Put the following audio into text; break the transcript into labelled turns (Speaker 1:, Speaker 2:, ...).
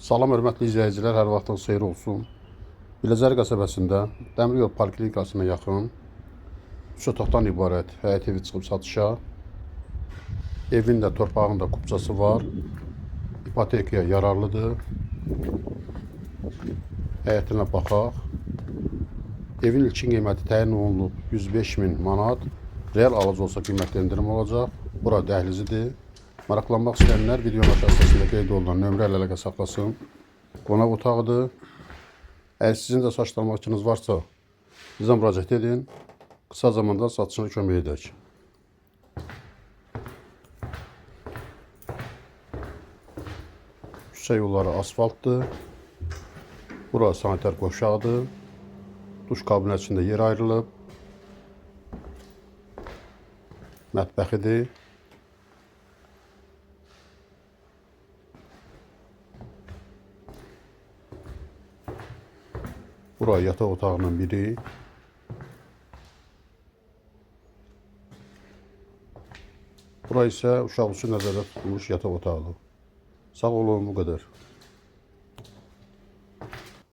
Speaker 1: Salam hörmətli izləyicilər, hər vaxtınız xeyir olsun. Biləcər qəsəbəsində Dəmir yol poliklinikasına yaxın 3 otaqdan ibarət həyət evi çıxıb satışa. Evin də torpağın da kupçası var. İpotekaya yararlıdır. Həyətinə baxaq. Evin ilkin qiyməti təyin olunub 105.000 manat. Real alıcı olsa qiymətləndirim olacaq. Bura dəhlizidir. Maraqlanmaq istəyənlər videonun aşağısında qeyd olunan nömrə ilə əlaqə saxlasın. Qonaq otağıdır. Əgər sizin də saçlanmaq fikriniz varsa, bizə müraciət edin. Qısa zamanda satışına kömək edək. Küçə yolları asfaltdır. Bura sanitar qovşağıdır. Duş kabineti içində yer ayrılıb. Mətbəxidir. Bura yataq otağının biri. Bura isə uşaq üçün nəzərdə tutulmuş yataq otağıdır. Sağ olun, bu qədər.